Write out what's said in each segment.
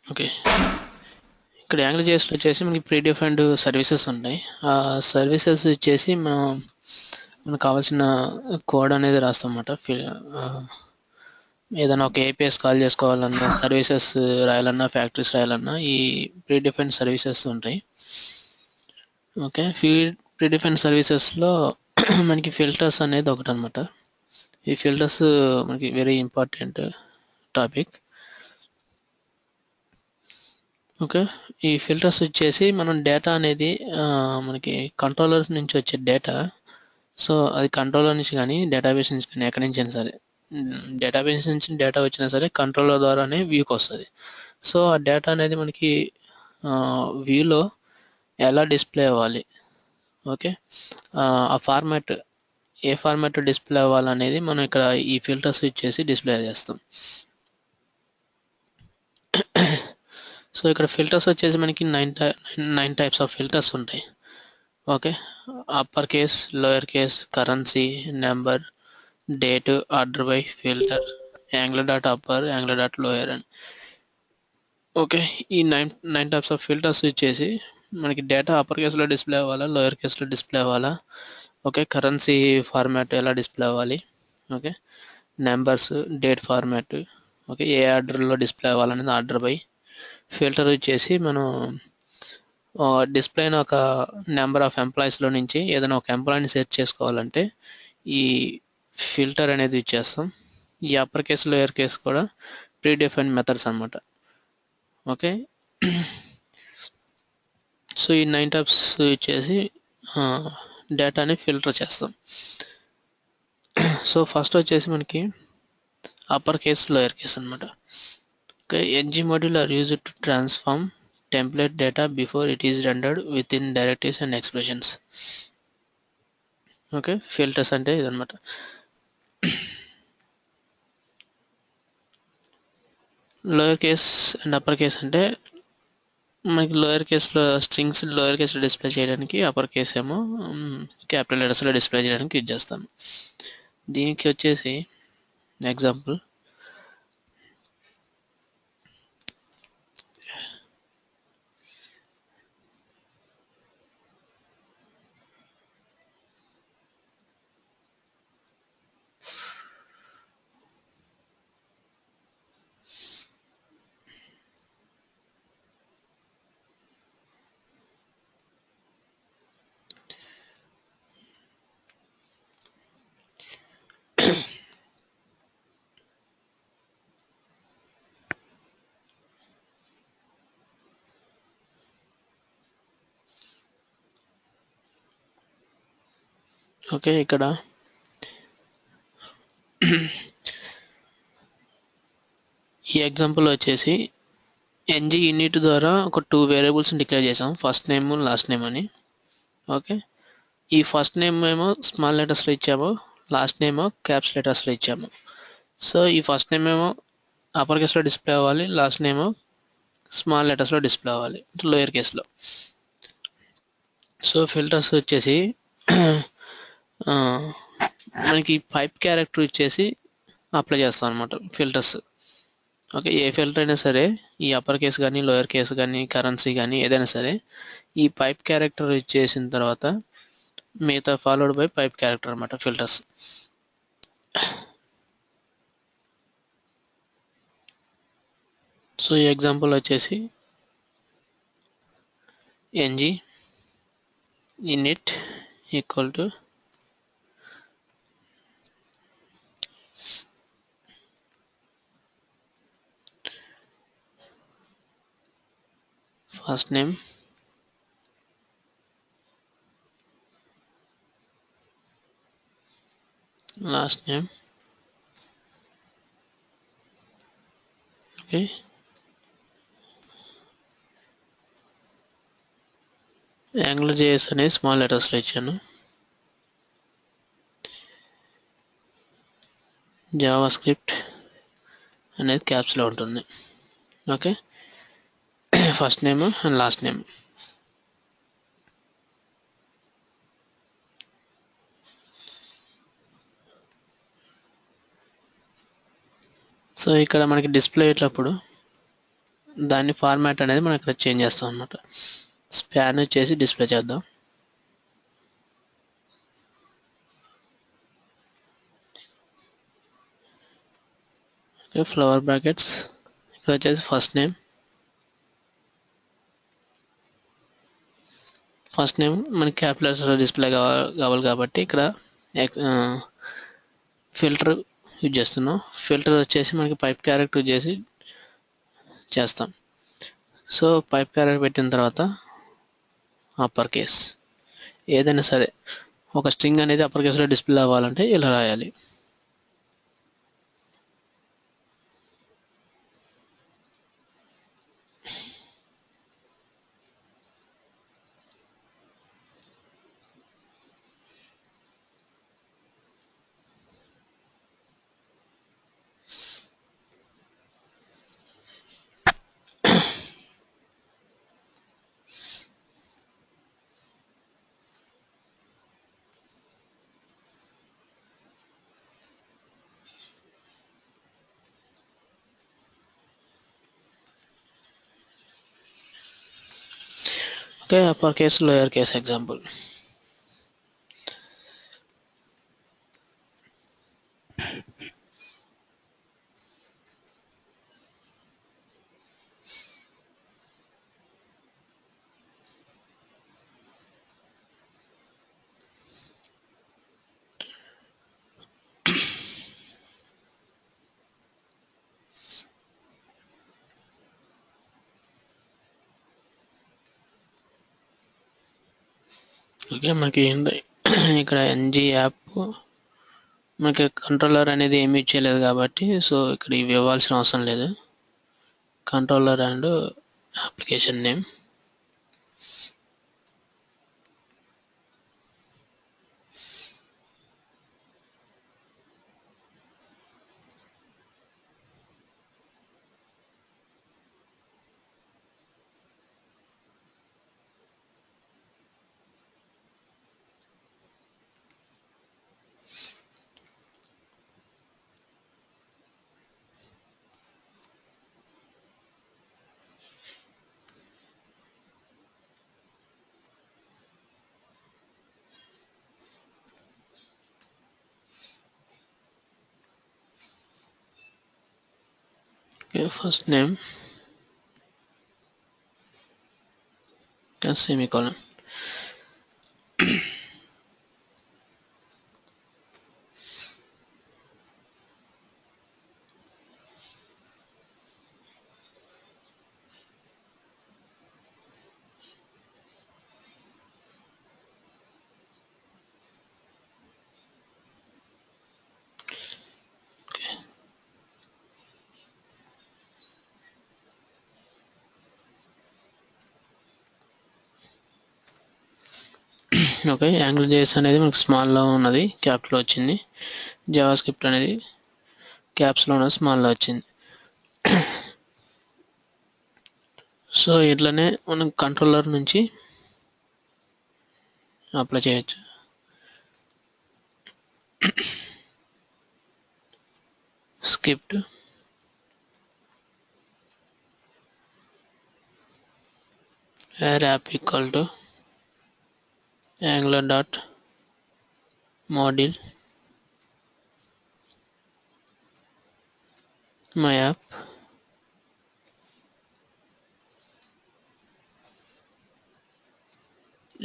Okay, ఇక్కడ యాంగ్లజేస్లో వచ్చేసి మనకి ప్రీ డిఫైన్డ్ సర్వీసెస్ ఉంటాయి. ఆ సర్వీసెస్ వచ్చేసి మనకు కావాల్సిన కోడ్ అనేది రాస్తాం అన్నమాట. ఏదైనా ఒక ఏపీఎస్ కాల్ చేసుకోవాలన్నా, సర్వీసెస్ రాయాలన్నా, ఫ్యాక్టరీస్ రాయాలన్నా ఈ ప్రీ డిఫైన్డ్ సర్వీసెస్ ఉంటాయి. ఓకే, ప్రీ డిఫైన్డ్ సర్వీసెస్లో మనకి ఫిల్టర్స్ అనేది ఒకటి అనమాట. ఈ ఫిల్టర్స్ మనకి వెరీ ఇంపార్టెంట్ టాపిక్. ఓకే, ఈ ఫిల్టర్స్ వచ్చేసి మనం డేటా అనేది మనకి కంట్రోలర్స్ నుంచి వచ్చే డేటా. సో అది కంట్రోలర్ నుంచి కానీ డేటాబేస్ నుంచి కానీ ఎక్కడి నుంచి అయినా సరే, డేటాబేస్ నుంచి డేటా వచ్చినా సరే కంట్రోలర్ ద్వారానే వ్యూకి వస్తుంది. సో ఆ డేటా అనేది మనకి వ్యూలో ఎలా డిస్ప్లే అవ్వాలి, ఓకే, ఆ ఫార్మాట్ ఏ ఫార్మాట్ డిస్ప్లే అవ్వాలనేది మనం ఇక్కడ ఈ ఫిల్టర్స్ ఇచ్చేసి డిస్ప్లే చేస్తాం. సో ఇక్కడ ఫిల్టర్స్ వచ్చేసి మనకి నైన్ టైప్స్ ఆఫ్ ఫిల్టర్స్ ఉంటాయి. Okay, upper case, lower case, currency, number, date, order by, filter, angular dot upper, angular dot lower అని. ఓకే, ఈ నైన్ టైప్స్ ఆఫ్ ఫిల్టర్స్ ఇచ్చేసి మనకి డేటా అప్పర్ కేస్లో డిస్ప్లే అవ్వాలా, లోయర్ కేస్లో డిస్ప్లే అవ్వాలా, okay, currency format ఎలా డిస్ప్లే అవ్వాలి, okay, numbers, date format, okay, ఏ ఆర్డర్లో డిస్ప్లే అవ్వాలనేది ఆర్డర్ బై, ఫిల్టర్ వచ్చేసి మనం డిస్ప్లేని ఒక నెంబర్ ఆఫ్ ఎంప్లాయీస్లో నుంచి ఏదైనా ఒక ఎంప్లాయీని సెర్చ్ చేసుకోవాలంటే ఈ ఫిల్టర్ అనేది ఇచ్చేస్తాం. ఈ అప్పర్ కేస్, లోయర్ కేస్ కూడా ప్రీ డిఫైన్డ్ మెథడ్స్ అనమాట. ఓకే, సో ఈ నైన్ టైప్స్ ఇచ్చేసి డేటాని ఫిల్టర్ చేస్తాం. సో ఫస్ట్ వచ్చేసి మనకి అప్పర్ కేస్, లోయర్ కేస్ అనమాట. Okay, ng module are used to transform template data before it is rendered within directives and expressions. Okay, filters అంటే ఇదనమాట. Lower case and upper case అంటే మనకి lower కేస్లో strings lower కేస్లో display చేయడానికి, upper case ఏమో capital లెటర్స్లో display చేయడానికి use చేస్తాను. దీనికి వచ్చేసి ఎగ్జాంపుల్ ఓకే, ఇక్కడ ఈ ఎగ్జాంపుల్ వచ్చేసి ng init ద్వారా ఒక 2 వేరియబుల్స్ డిక్లేర్ చేసాం, ఫస్ట్ నేమ్, లాస్ట్ నేమ్ అని. ఓకే, ఈ ఫస్ట్ నేమ్ ఏమో స్మాల్ లెటర్స్లో ఇచ్చాము, లాస్ట్ నేమ్ క్యాప్స్ లెటర్స్లో ఇచ్చాము. సో ఈ ఫస్ట్ నేమ్ ఏమో అప్పర్ కేస్లో డిస్ప్లే అవ్వాలి, లాస్ట్ నేమ్ స్మాల్ లెటర్స్లో డిస్ప్లే అవ్వాలి, లోయర్ కేస్లో. సో ఫిల్టర్స్ వచ్చేసి మనకి పైప్ క్యారెక్టర్ ఇచ్చేసి అప్లై చేస్తాం అనమాట ఫిల్టర్స్. ఓకే, ఏ ఫిల్టర్ అయినా సరే ఈ అప్పర్ కేస్ కానీ, లోయర్ కేస్ కానీ, కరెన్సీ కానీ ఏదైనా సరే ఈ పైప్ క్యారెక్టర్ ఇచ్చేసిన తర్వాత మిగతా ఫాలోడ్ బై పైప్ క్యారెక్టర్ అనమాట ఫిల్టర్స్. సో ఈ ఎగ్జాంపుల్ వచ్చేసి ng init equal to first name, last name, okay, AngularJS అనేది స్మాల్ లెటర్స్లో ఇచ్చాను, జావా స్క్రిప్ట్ అనేది క్యాప్స్లో ఉంటుంది. Okay, first name and last name. So ఇక్కడ మనకి డిస్ప్లే అయ్యేటప్పుడు దాని ఫార్మాట్ అనేది మనం ఇక్కడ చేంజ్ చేస్తాం అన్నమాట. స్పాన్ వచ్చేసి డిస్ప్లే చేద్దాం. ఫ్లవర్ బ్రాకెట్స్ ఇక్కడ వచ్చేసి ఫస్ట్ నేమ్ మనకి క్యాపిటల్స్ డిస్ప్లే కావాలి కాబట్టి ఇక్కడ ఫిల్టర్ యూజ్ చేస్తున్నాం. ఫిల్టర్ వచ్చేసి మనకి పైప్ క్యారెక్టర్ యూజ్ చేసి చేస్తాం. సో పైప్ క్యారెక్టర్ పెట్టిన తర్వాత అప్పర్ కేస్, ఏదైనా సరే ఒక స్ట్రింగ్ అనేది అప్పర్ కేసులో డిస్ప్లే అవ్వాలంటే ఇలా రాయాలి. Okay, upper case lower case example. Okay, మనకి ఇక్కడ ఎన్జీ యాప్ మనకి కంట్రోలర్ అనేది ఏమి ఇచ్చేయలేదు కాబట్టి సో ఇక్కడ ఇవి ఇవ్వాల్సిన అవసరం లేదు. Controller and application name. First name semicolon. Okay, AngularJS అనేది మనకు స్మాల్లో ఉన్నది క్యాప్స్లో వచ్చింది. జావా స్క్రిప్ట్ అనేది క్యాప్స్లో ఉన్నది స్మాల్లో వచ్చింది. సో ఇట్లనే మనం కంట్రోలర్ నుంచి అప్లై చేయొచ్చు. Script app equal to angular.module my app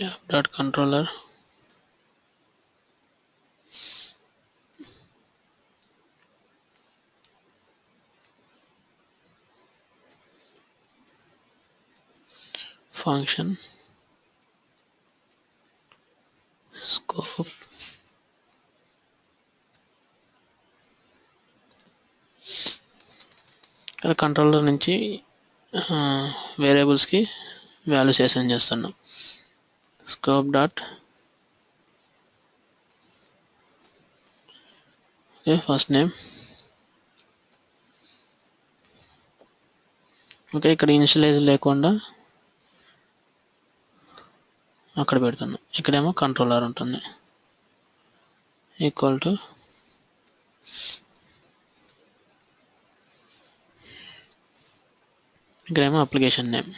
app.controller function scope ఇక్కడ కంట్రోలర్ నుంచి వేరియబుల్స్కి వాల్యూస్ అసైన్ చేస్తున్నాం. Scope dot first name. Okay, ఇక్కడ ఇనిషియలైజ్ లేకుండా అక్కడ పెడుతున్నాం. ఇక్కడేమో కంట్రోలర్ ఉంటుంది ఈక్వల్ టు ఇక్కడేమో application name.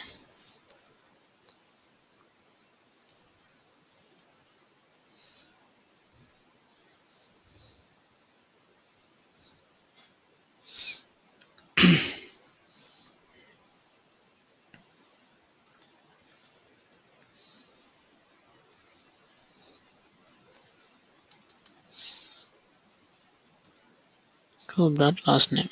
group dot last name.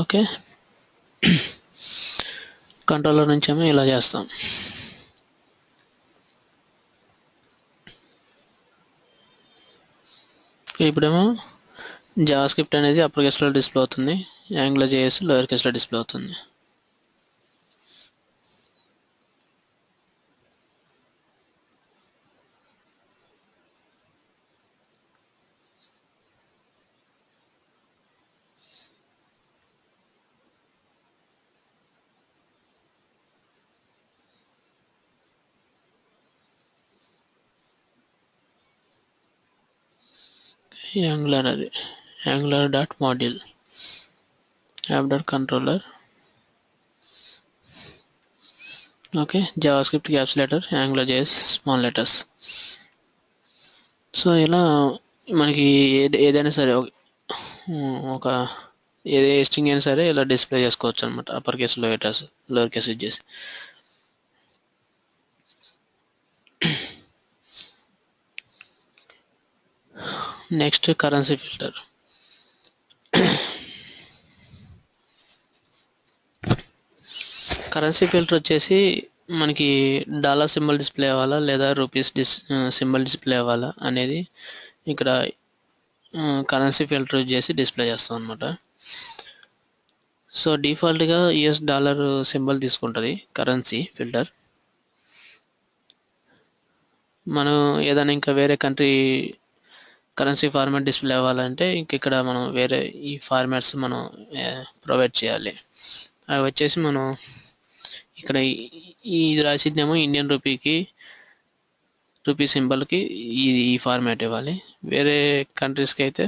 Okay, controller నుంచేమో ఇలా చేస్తాం. ఇప్పుడేమో జావా స్క్రిప్ట్ అనేది అప్పర్ కేస్లో డిస్ప్లే అవుతుంది, యాంగులర్ జేఎస్ లోయర్ కేస్లో డిస్ప్లే అవుతుంది. యాంగులర్ అది angular dot module app dot controller. Okay, JavaScript caps letter, angular JS small letters. So ఇలా మనకి ఏదైనా సరే ఒక ఏ స్ట్రింగ్ అయినా సరే ఇలా డిస్ప్లే చేసుకోవచ్చు అనమాట, upper case lower case use చేసి. Next currency filter. Currency filter వచ్చేసి మనకి డాలర్ సింబల్ డిస్ప్లే అవ్వాలా లేదా రూపీస్ సింబల్ డిస్ప్లే అవ్వాలా అనేది ఇక్కడ కరెన్సీ ఫిల్టర్ యూజ్ చేసి డిస్ప్లే చేస్తాం అనమాట. సో డిఫాల్ట్గా యుఎస్ డాలర్ సింబల్ తీసుకుంటుంది కరెన్సీ ఫిల్టర్. మనం ఏదైనా ఇంకా వేరే కంట్రీ కరెన్సీ ఫార్మాట్ డిస్ప్లే అవ్వాలంటే ఇక్కడ మనం వేరే ఈ ఫార్మాట్స్ మనం ప్రొవైడ్ చేయాలి. అవి వచ్చేసి మనం ఇక్కడ ఇది రాసిందేమో ఇండియన్ రూపీ సింబల్కి ఈ ఫార్మాట్ ఇవ్వాలి. వేరే కంట్రీస్కి అయితే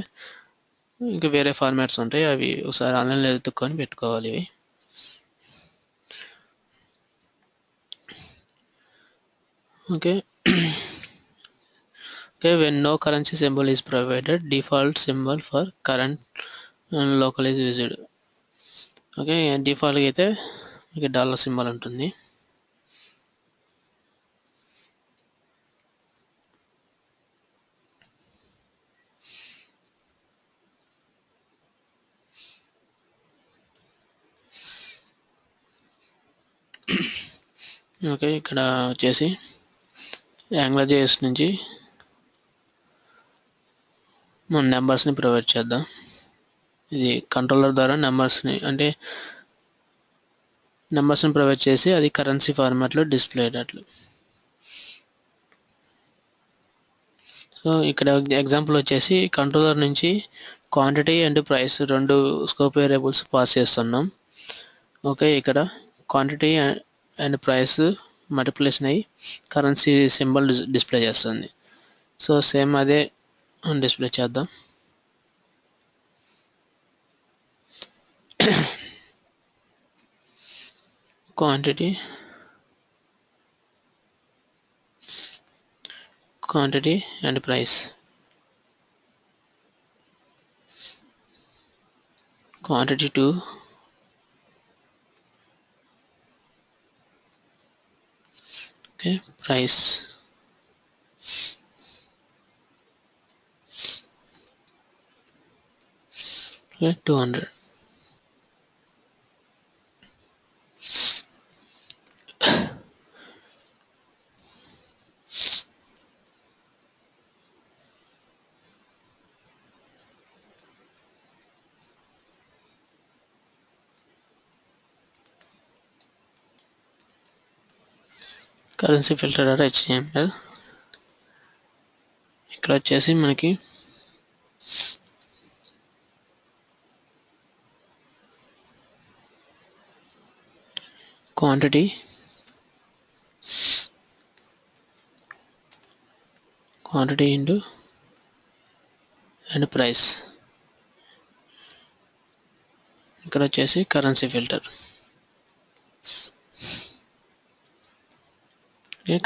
ఇంకా వేరే ఫార్మాట్స్ ఉంటాయి, అవి ఒకసారి ఆన్లైన్లో వెతుక్కొని పెట్టుకోవాలి ఇవి. Okay, when no currency symbol is provided, default symbol for current and local is used. Okay, డిఫాల్ట్గా అయితే మీకు డాలర్ సింబల్ ఉంటుంది. ఓకే, ఇక్కడ వచ్చేసి యాంగులర్ జేఎస్ నుంచి మనం నెంబర్స్ని ప్రొవైడ్ చేద్దాం. ఇది కంట్రోలర్ ద్వారా నెంబర్స్ని ప్రొవైడ్ చేసి అది కరెన్సీ ఫార్మాట్లో డిస్ప్లే అయ్యేటట్లు. సో ఇక్కడ ఎగ్జాంపుల్ వచ్చేసి కంట్రోలర్ నుంచి క్వాంటిటీ అండ్ ప్రైస్ రెండు స్కోప్ వేరియబుల్స్ పాస్ చేస్తున్నాం. ఓకే, ఇక్కడ క్వాంటిటీ అండ్ ప్రైస్ మల్టిప్లికేషన్ అయ్యి కరెన్సీ సింబల్ డిస్ప్లే చేస్తుంది. సో సేమ్ అదే డిస్ప్లే చేద్దాం. Quantity and price, quantity to okay price. Okay, 200. Currency filter dot HTML. ఇక్కడ వచ్చేసి మనకి quantity quantity into and price. ఇక్కడ వచ్చేసి కరెన్సీ ఫిల్టర్.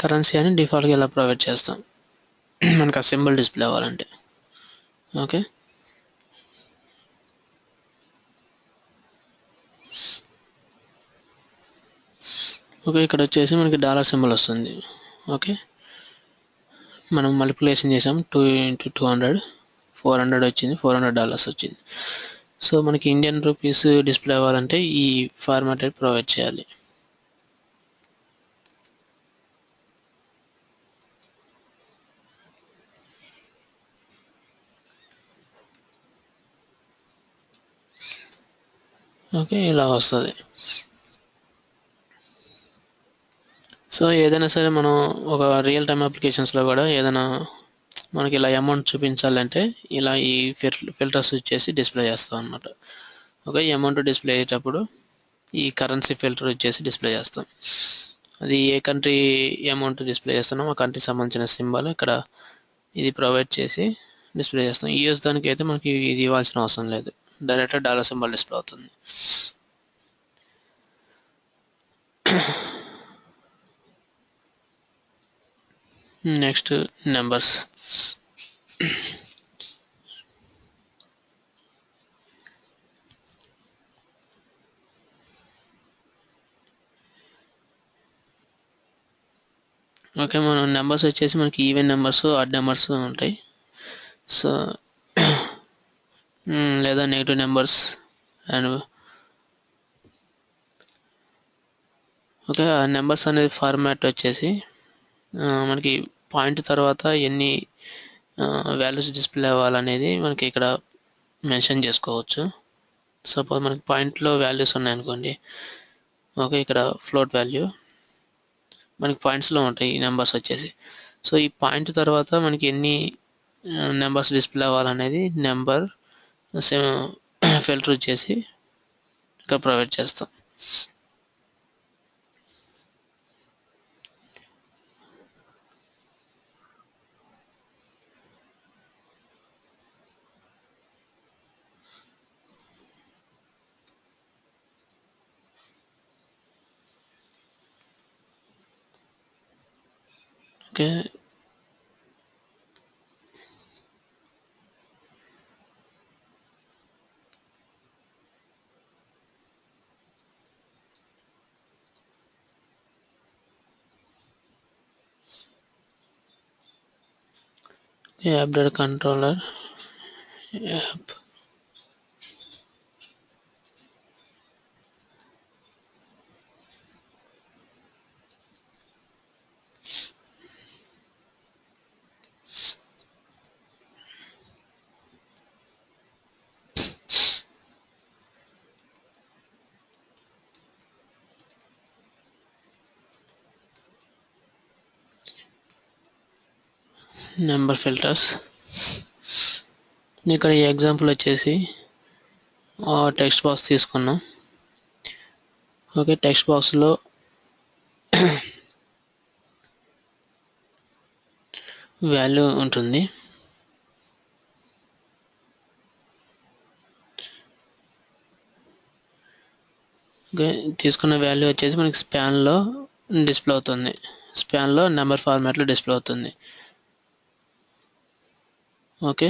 కరెన్సీ అని డిఫాల్ట్గా ఇలా ప్రొవైడ్ చేస్తాం మనకు ఆ సింబల్ డిస్ప్లే అవ్వాలంటే. ఓకే, ఇక్కడ వచ్చేసి మనకి డాలర్ సింబల్ వస్తుంది. ఓకే, మనం మల్టిప్లికేషన్ చేసాం 2 × 200, 400 వచ్చింది, $400 వచ్చింది. సో మనకి ఇండియన్ రూపీస్ డిస్ప్లే అవ్వాలంటే ఈ ఫార్మాట్ ప్రొవైడ్ చేయాలి. ఓకే, ఇలా వస్తుంది. సో ఏదైనా సరే మనం ఒక రియల్ టైమ్ అప్లికేషన్స్లో కూడా ఏదైనా మనకి ఇలా అమౌంట్ చూపించాలంటే ఇలా ఈ ఫిల్టర్స్ వచ్చేసి డిస్ప్లే చేస్తాం అన్నమాట. ఓకే, ఈ అమౌంట్ డిస్ప్లే అయ్యేటప్పుడు ఈ కరెన్సీ ఫిల్టర్ వచ్చేసి డిస్ప్లే చేస్తాం. అది ఏ కంట్రీ అమౌంట్ డిస్ప్లే చేస్తున్నామో ఆ కంట్రీకి సంబంధించిన సింబల్ ఇక్కడ ఇది ప్రొవైడ్ చేసి డిస్ప్లే చేస్తాం. యూఎస్ దానికి అయితే మనకి ఇది ఇవ్వాల్సిన అవసరం లేదు, డైరెక్ట్గా డాలర్ సింబల్ డిస్ప్లే అవుతుంది. Next numbers. ఓకే, మనం నెంబర్స్ వచ్చేసి మనకి ఈవెన్ నెంబర్స్, ఆడ్ నెంబర్స్ ఉంటాయి. సో లేదా నెగిటివ్ నెంబర్స్ అండ్ ఓకే, ఆ నెంబర్స్ అనేది ఫార్మాట్ వచ్చేసి మనకి పాయింట్ తర్వాత ఎన్ని వాల్యూస్ డిస్ప్లే అవ్వాలనేది మనకి ఇక్కడ మెన్షన్ చేసుకోవచ్చు. సపోజ్ మనకి పాయింట్లో వాల్యూస్ ఉన్నాయనుకోండి. ఓకే, ఇక్కడ ఫ్లోట్ వాల్యూ మనకి పాయింట్స్లో ఉంటాయి ఈ నెంబర్స్ వచ్చేసి. సో ఈ పాయింట్ తర్వాత మనకి ఎన్ని నెంబర్స్ డిస్ప్లే అవ్వాలనేది నెంబర్ ఫిల్టర్ వచ్చేసి ఇక్కడ ప్రొవైడ్ చేస్తాం. Okay, update controller app. Number filters. ఇక్కడ ఈ ఎగ్జాంపుల్ వచ్చేసి టెక్స్ట్ బాక్స్ తీసుకున్నాం. ఓకే, టెక్స్ట్ బాక్స్లో వాల్యూ ఉంటుంది. ఓకే, తీసుకున్న వాల్యూ వచ్చేసి మనకి స్పాన్లో డిస్ప్లే అవుతుంది. స్పాన్లో నెంబర్ ఫార్మాట్లో డిస్ప్లే అవుతుంది. ఓకే,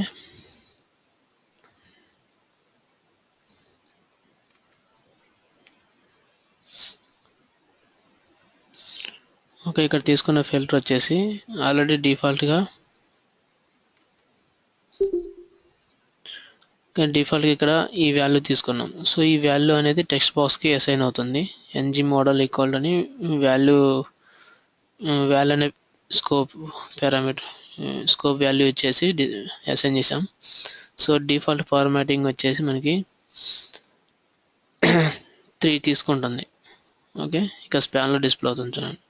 ఓకే, ఇక్కడ తీసుకున్న ఫిల్టర్ వచ్చేసి ఆల్రెడీ డిఫాల్ట్గా ఇక్కడ ఈ వాల్యూ తీసుకున్నాం. సో ఈ వాల్యూ అనేది టెక్స్ట్ బాక్స్కి అసైన్ అవుతుంది. ఎన్జీ మోడల్ ఈక్వల్ అని వాల్యూ అనే స్కోప్ పారామీటర్ స్కోప్ వాల్యూ వచ్చేసి అసైన్ చేసాం. సో డిఫాల్ట్ ఫార్మాటింగ్ వచ్చేసి మనకి 3 తీసుకుంటుంది. ఓకే, ఇక స్పాన్లో డిస్ప్లే అవుతుంది చూడండి.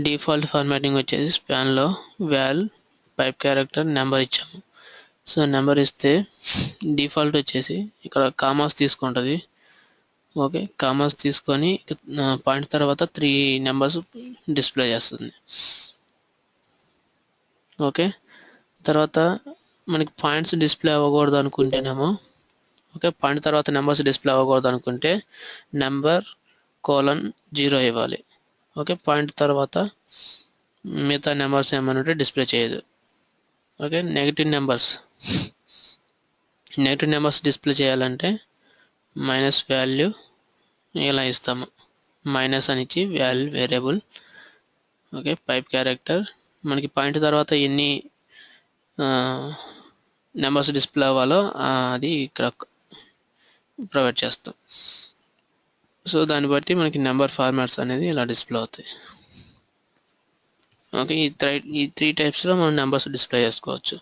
డిఫాల్ట్ ఫార్మాటింగ్ వచ్చేసి స్పాన్లో వాల్ పైప్ క్యారెక్టర్ నెంబర్ ఇచ్చాము. సో నెంబర్ ఇస్తే డిఫాల్ట్ వచ్చేసి ఇక్కడ కామాస్ తీసుకుంటుంది. ఓకే, కామాస్ తీసుకొని పాయింట్ తర్వాత 3 నెంబర్స్ డిస్ప్లే చేస్తుంది. ఓకే, తర్వాత మనకి పాయింట్స్ డిస్ప్లే అవ్వకూడదు అనుకుంటేనేమో, ఓకే, పాయింట్ తర్వాత నెంబర్స్ డిస్ప్లే అవ్వకూడదు అనుకుంటే నెంబర్ కోలన్ 0 ఇవ్వాలి. ఓకే, పాయింట్ తర్వాత మిగతా నెంబర్స్ ఏమన్నా డిస్ప్లే చేయదు. ఓకే, నెగిటివ్ నెంబర్స్ డిస్ప్లే చేయాలంటే మైనస్ వాల్యూ ఇలా ఇస్తాము, మైనస్ అని ఇచ్చి value variable. Okay, pipe character మనకి పాయింట్ తర్వాత ఎన్ని నెంబర్స్ డిస్ప్లే అవ్వాలో అది ఇక్కడ ప్రొవైడ్ చేస్తాం. సో దాన్ని బట్టి మనకి నెంబర్ ఫార్మాట్స్ అనేది ఇలా డిస్ప్లే అవుతాయి. ఓకే, ఈ త్రీ టైప్స్లో మనం నెంబర్స్ డిస్ప్లే చేసుకోవచ్చు.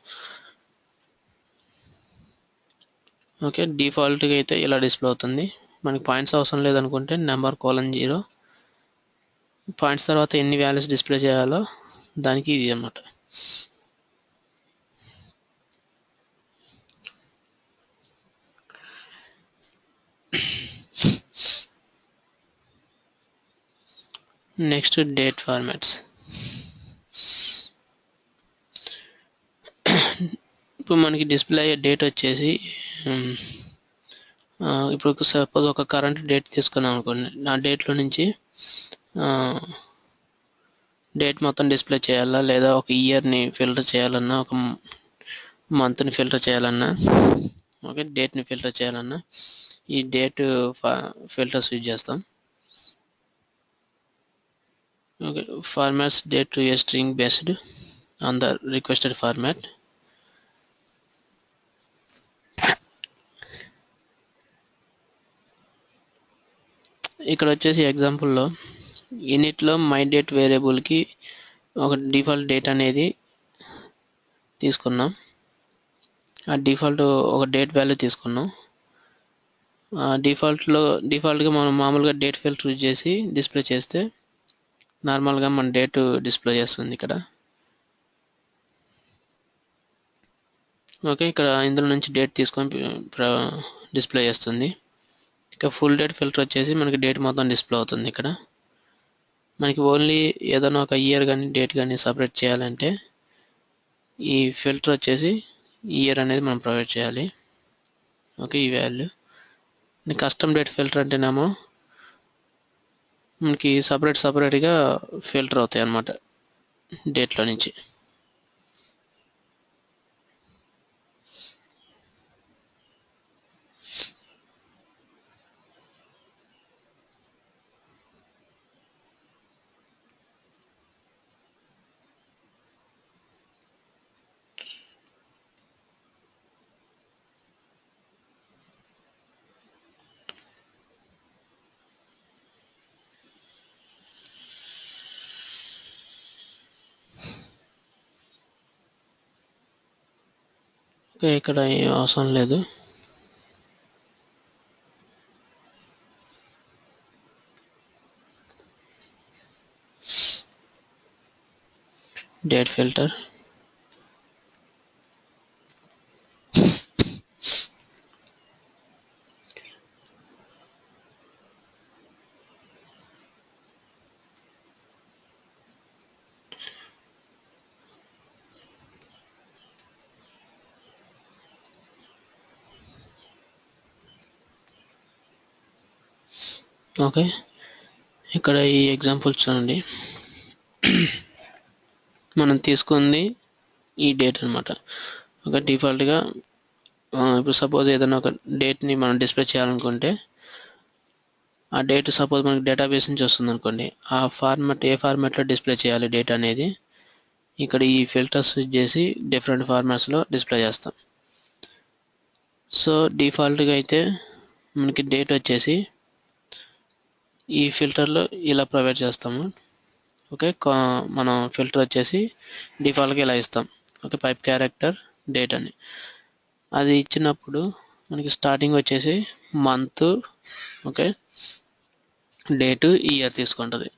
ఓకే, డిఫాల్ట్గా అయితే ఇలా డిస్ప్లే అవుతుంది. మనకి పాయింట్స్ అవసరం లేదనుకుంటే నెంబర్ కోలన్ 0, పాయింట్స్ తర్వాత ఎన్ని వాల్యూస్ డిస్ప్లే చేయాలో దానికి ఇది అన్నమాట. Next date formats. ఇప్పుడు మనకి డిస్ప్లే అయ్యే డేట్ వచ్చేసి ఇప్పుడు సపోజ్ ఒక కరెంట్ డేట్ తీసుకున్నాం అనుకోండి, నా డేట్లో నుంచి డేట్ మొత్తం డిస్ప్లే చేయాలా, లేదా ఒక ఇయర్ని ఫిల్టర్ చేయాలన్నా, ఒక మంత్ని ఫిల్టర్ చేయాలన్నా, ఓకే, డేట్ని ఫిల్టర్ చేయాలన్నా ఈ డేట్ ఫిల్టర్స్ యూజ్ చేస్తాం. Okay, formats date to a string based on the requested format. ఇక్కడ వచ్చేసి ఎగ్జాంపుల్లో ఇనిట్లో మై డేట్ వేరియబుల్కి ఒక డిఫాల్ట్ డేట్ అనేది తీసుకున్నాం. ఆ డిఫాల్ట్ ఒక డేట్ వాల్యూ తీసుకున్నాం. డిఫాల్ట్గా మనం మామూలుగా డేట్ ఫిల్టర్ యూజ్ చేసి డిస్ప్లే చేస్తే నార్మల్గా మన డేట్ డిస్ప్లే చేస్తుంది ఇక్కడ. ఓకే, ఇక్కడ ఇందులో నుంచి డేట్ తీసుకొని డిస్ప్లే చేస్తుంది. ఇక ఫుల్ డేట్ ఫిల్టర్ వచ్చేసి మనకి డేట్ మొత్తం డిస్ప్లే అవుతుంది. ఇక్కడ మనకి ఓన్లీ ఏదైనా ఒక ఇయర్ కానీ డేట్ కానీ సపరేట్ చేయాలంటే ఈ ఫిల్టర్ వచ్చేసి ఇయర్ అనేది మనం ప్రొవైడ్ చేయాలి. ఓకే, ఈ వాల్యూ. కస్టమ్ డేట్ ఫిల్టర్ అంటేనేమో మనకి సపరేట్గా ఫిల్టర్ అవుతాయి అన్నమాట డేట్లో నుంచి. ఓకే, ఇక్కడ ఏం అవసరం లేదు. Date filter. ఓకే, ఇక్కడ ఈ ఎగ్జాంపుల్ చూడండి, మనం తీసుకుంది ఈ డేట్ అనమాట. ఒక డిఫాల్ట్గా ఇప్పుడు సపోజ్ ఏదైనా ఒక డేట్ని మనం డిస్ప్లే చేయాలనుకుంటే ఆ డేట్ సపోజ్ మనకి డేటాబేస్ నుంచి వస్తుంది అనుకోండి, ఆ ఏ ఫార్మాట్లో డిస్ప్లే చేయాలి డేట్ అనేది ఇక్కడ ఈ ఫిల్టర్స్ యూజ్ చేసి డిఫరెంట్ ఫార్మాట్స్లో డిస్ప్లే చేస్తాం. సో డిఫాల్ట్గా అయితే మనకి డేట్ వచ్చేసి ఈ ఫిల్టర్లో ఇలా ప్రొవైడ్ చేస్తాము. ఓకే, మనం ఫిల్టర్ వచ్చేసి డిఫాల్ట్గా ఇలా ఇస్తాం. ఓకే, పైప్ క్యారెక్టర్ డేట్ అని అది ఇచ్చినప్పుడు మనకి స్టార్టింగ్ వచ్చేసి మంత్, ఓకే, డేట్, ఇయర్ తీసుకుంటుంది.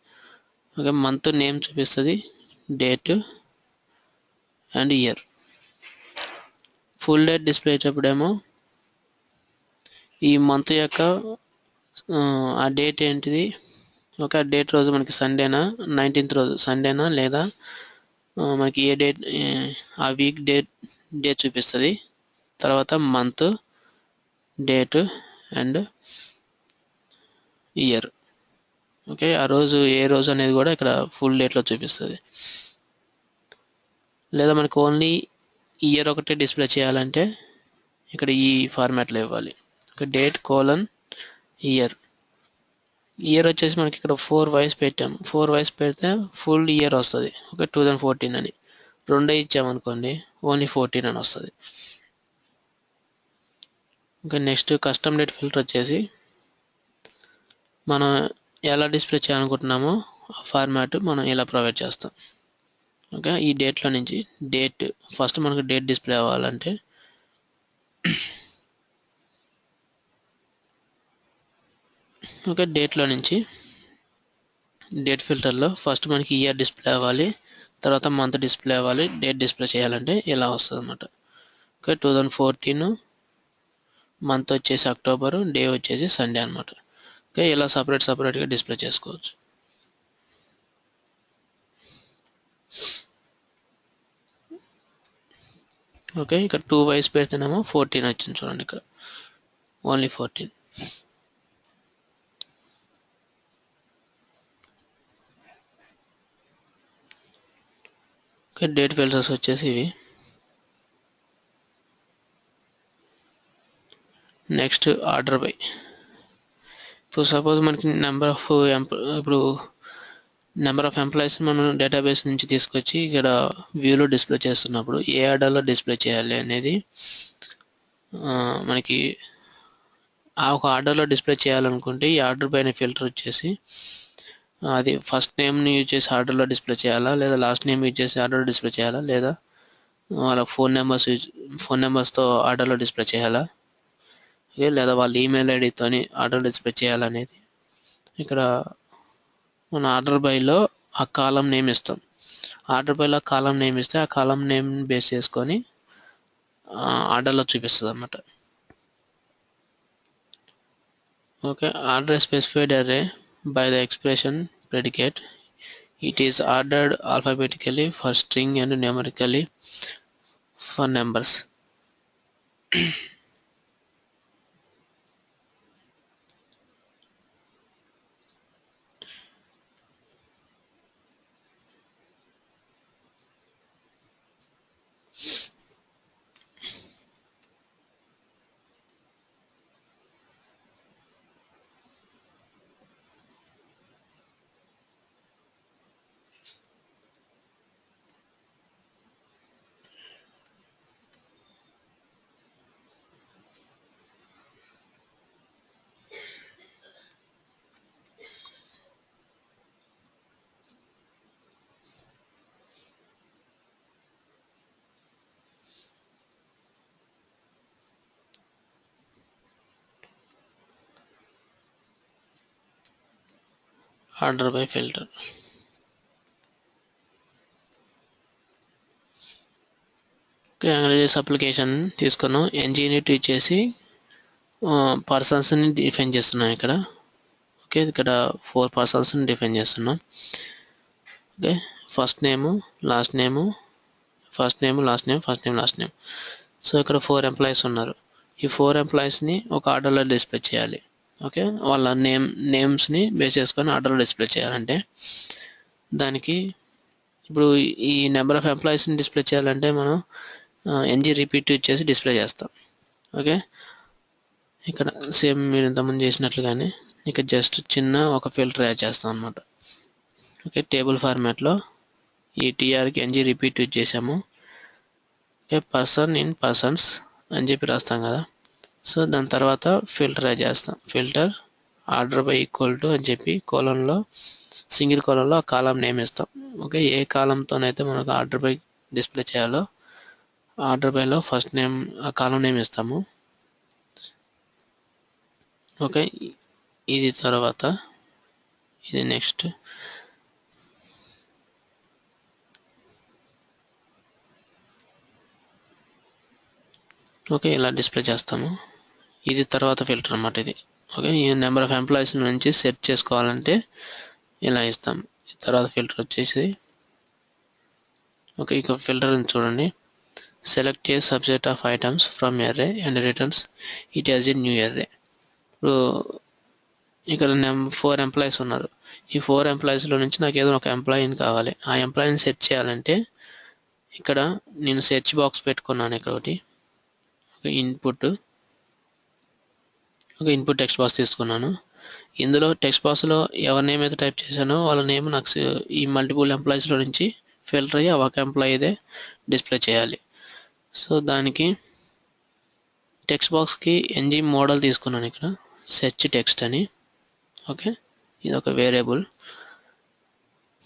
ఓకే, మంత్ నేమ్ చూపిస్తుంది, date and year. Full date display అయ్యేటప్పుడేమో ఈ మంత్ యొక్క ఆ డేట్ ఏంటిది, ఒక డేట్ రోజు మనకి సండేనా, 19th రోజు సండేనా లేదా మనకి ఏ డేట్ ఆ వీక్ డేట్ చూపిస్తుంది, తర్వాత month, date and year. Okay, ఆ రోజు ఏ రోజు అనేది కూడా ఇక్కడ ఫుల్ డేట్లో చూపిస్తుంది. లేదా మనకు ఓన్లీ ఇయర్ ఒకటే డిస్ప్లే చేయాలంటే ఇక్కడ ఈ ఫార్మాట్లో ఇవ్వాలి. Date colon year. ఇయర్ వచ్చేసి మనకి ఇక్కడ 4 వైస్ పెట్టాం. 4 వైస్ పెడితే ఫుల్ ఇయర్ వస్తుంది. ఓకే, 2014 అని. రెండే ఇచ్చామనుకోండి ఓన్లీ 14 అని వస్తుంది. ఇంకా నెక్స్ట్ కస్టమ్ డేట్ ఫిల్టర్ వచ్చేసి మనం ఎలా డిస్ప్లే చేయాలనుకుంటున్నామో ఆ ఫార్మాట్ మనం ఇలా ప్రొవైడ్ చేస్తాం. ఓకే, ఈ డేట్లో నుంచి డేట్ ఫస్ట్ మనకు డేట్ డిస్ప్లే అవ్వాలంటే ఓకే, డేట్లో నుంచి డేట్ ఫిల్టర్లో ఫస్ట్ మనకి ఇయర్ డిస్ప్లే అవ్వాలి, తర్వాత మంత్ డిస్ప్లే అవ్వాలి. డేట్ డిస్ప్లే చేయాలంటే ఇలా వస్తుంది అన్నమాట. ఓకే, 2014 మంత్ వచ్చేసి అక్టోబర్, డే వచ్చేసి సండే అనమాట. ఓకే, ఇలా సపరేట్గా డిస్ప్లే చేసుకోవచ్చు. ఓకే, ఇక్కడ 2 వైస్ పెడితేనేమో 14 వచ్చింది చూడండి, ఇక్కడ ఓన్లీ 14. ఓకే, డేట్ ఫిల్టర్స్ వచ్చేసి ఇవి. Next order by. ఇప్పుడు సపోజ్ మనకి నెంబర్ ఆఫ్ ఎంప్లాయీస్ మనం డేటాబేస్ నుంచి తీసుకొచ్చి ఇక్కడ వ్యూలో డిస్ప్లే చేస్తున్నప్పుడు ఏ ఆర్డర్లో డిస్ప్లే చేయాలి అనేది మనకి ఆ ఒక ఆర్డర్లో డిస్ప్లే చేయాలనుకుంటే ఈ ఆర్డర్ బై అనే ఫిల్టర్ వచ్చేసి అది ఫస్ట్ నేమ్ని యూజ్ చేసి ఆర్డర్లో డిస్ప్లే చేయాలా, లేదా లాస్ట్ నేమ్ యూజ్ చేసి ఆర్డర్లో డిస్ప్లే చేయాలా, లేదా వాళ్ళ ఫోన్ నెంబర్స్తో ఆర్డర్లో డిస్ప్లే చేయాలా, లేదా వాళ్ళ ఈమెయిల్ ఐడితోని ఆర్డర్ డిస్ప్లే చేయాలనేది ఇక్కడ మన ఆర్డర్ బైలో ఆ కాలం నేమ్ ఇస్తాం. ఆర్డర్ బైలో కాలం నేమ్ ఇస్తే ఆ కాలం నేమ్ బేస్ చేసుకొని ఆర్డర్లో చూపిస్తుంది అన్నమాట. Okay, order specified array by the expression predicate. It is ordered alphabetically for string and numerically for numbers. Order by filter. Okay, angular JS application తీసుకున్నాం. NGINIT ఇచ్చేసి పర్సన్స్ని డిఫైన్ చేస్తున్నాం ఇక్కడ. ఓకే, ఇక్కడ 4 పర్సన్స్ని డిఫైన్ చేస్తున్నాం. ఓకే, ఫస్ట్ నేము, లాస్ట్ నేము, first name, last name, first name, last name. So ఇక్కడ 4 employees ఉన్నారు. ఈ 4 ఎంప్లాయీస్ని ఒక ఆర్డర్లో డిస్ప్లే చేయాలి. ఓకే, వాళ్ళ నేమ్స్ని బేస్ చేసుకొని ఆర్డర్లో డిస్ప్లే చేయాలంటే దానికి ఇప్పుడు ఈ నెంబర్ ఆఫ్ ఎంప్లాయీస్ని డిస్ప్లే చేయాలంటే మనం NG రిపీట్ ఇచ్చేసి డిస్ప్లే చేస్తాం. ఓకే, ఇక్కడ సేమ్ మీరు ఇంతకుముందు చేసినట్లుగానే ఇక్కడ జస్ట్ చిన్న ఒక ఫిల్టర్ యాడ్ చేస్తాం అనమాట. ఓకే, టేబుల్ ఫార్మాట్లో ఈ TRకి NG రిపీట్ యూజ్ చేసాము. ఓకే, పర్సన్ ఇన్ పర్సన్స్ అని చెప్పి రాస్తాం కదా. సో దాని తర్వాత ఫిల్టర్ యాడ్ చేస్తాం. Filter order by equal to అని చెప్పి కోలంలో సింగిల్ కోలంలో ఆ కాలం నేమ్ ఇస్తాం. ఓకే, ఏ కాలంతోనైతే మనకు ఆర్డర్ బై డిస్ప్లే చేయాలో ఆర్డర్ బైలో ఫస్ట్ నేమ్ ఆ కాలం నేమ్ ఇస్తాము. ఓకే, ఇది తర్వాత ఇది నెక్స్ట్. ఓకే, ఇలా డిస్ప్లే చేస్తాము. ఇది తర్వాత ఫిల్టర్ అన్నమాట ఇది. ఓకే, ఈ నెంబర్ ఆఫ్ ఎంప్లాయీస్ నుంచి సెట్ చేసుకోవాలంటే ఇలా ఇస్తాం. తర్వాత ఫిల్టర్ వచ్చేసి ఓకే, ఇక ఫిల్టర్ చూడండి. Select a subset of items from array and returns it as a new array. ఇప్పుడు ఇక్కడ 4 ఎంప్లాయీస్ ఉన్నారు. ఈ 4 ఎంప్లాయీస్లో నుంచి నాకు ఏదో ఒక ఎంప్లాయీని కావాలి. ఆ ఎంప్లాయీని సెర్చ్ చేయాలంటే ఇక్కడ నేను సెర్చ్ బాక్స్ పెట్టుకున్నాను. ఇక్కడ ఒకటి ఇన్పుట్ టెక్స్ట్ బాక్స్ తీసుకున్నాను. ఇందులో టెక్స్ట్ బాక్స్లో ఎవరి నేమ్ అయితే టైప్ చేశానో వాళ్ళ నేమ్ నాకు ఈ మల్టిపుల్ ఎంప్లాయీస్లో నుంచి ఫిల్టర్ అయ్యి ఒక ఎంప్లాయీదే డిస్ప్లే చేయాలి. సో దానికి టెక్స్ట్ బాక్స్కి ng మోడల్ తీసుకున్నాను. ఇక్కడ సెర్చ్ టెక్స్ట్ అని. ఓకే, ఇది ఒక వేరియబుల్.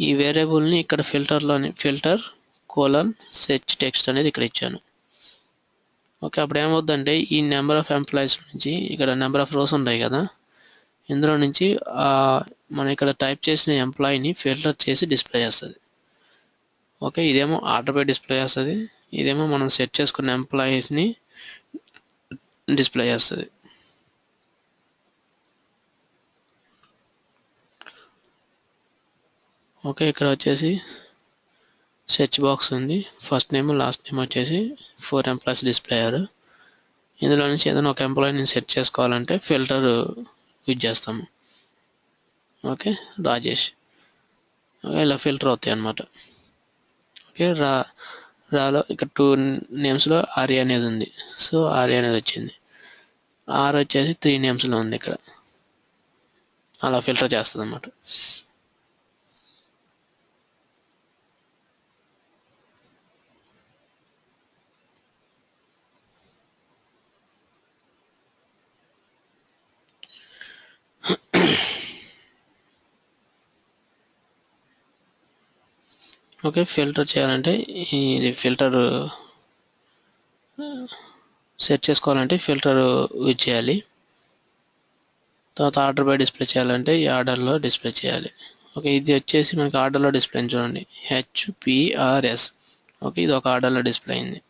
ఈ వేరియబుల్ని ఇక్కడ ఫిల్టర్ సెర్చ్ టెక్స్ట్ అనేది ఇక్కడ ఇచ్చాను. ఓకే, అప్పుడు ఏమవుతుందంటే ఈ నెంబర్ ఆఫ్ ఎంప్లాయీస్ నుంచి ఇక్కడ నెంబర్ ఆఫ్ రోస్ ఉంటాయి కదా, ఇందులో నుంచి మనం ఇక్కడ టైప్ చేసిన ఎంప్లాయీని ఫిల్టర్ చేసి డిస్ప్లే చేస్తుంది. ఓకే, ఇదేమో ఆర్డర్ బై డిస్ప్లే చేస్తుంది, ఇదేమో మనం సెట్ చేసుకున్న ఎంప్లాయీస్ని డిస్ప్లే చేస్తుంది. ఓకే, ఇక్కడ వచ్చేసి సెర్చ్ బాక్స్ ఉంది. ఫస్ట్ నేమ్ లాస్ట్ నేమ్ వచ్చేసి 4 ఎంప్లాయీస్ డిస్ప్లే అయ్యారు. ఇందులో నుంచి ఏదైనా ఒక ఎంప్లాయీని సెట్ చేసుకోవాలంటే ఫిల్టర్ యూజ్ చేస్తాము. ఓకే, రాజేష్. ఓకే, ఇలా ఫిల్టర్ అవుతాయి అన్నమాట. ఓకే, రాలో ఇక్కడ 2 నేమ్స్లో ఆర్య అనేది ఉంది. సో ఆర్య అనేది వచ్చింది. ఆర్ వచ్చేసి 3 నేమ్స్లో ఉంది. ఇక్కడ అలా ఫిల్టర్ చేస్తుంది అన్నమాట. ఓకే, ఫిల్టర్ చేయాలంటే ఇది ఫిల్టర్ సెట్ చేసుకోవాలంటే ఫిల్టర్ యూజ్ చేయాలి. తర్వాత ఆర్డర్ బై డిస్ప్లే చేయాలంటే ఈ ఆర్డర్లో డిస్ప్లే చేయాలి. ఓకే, ఇది వచ్చేసి మనకి ఆర్డర్లో డిస్ప్లే చూడండి, HPRS. ఓకే, ఇది ఒక ఆర్డర్లో డిస్ప్లే అయింది.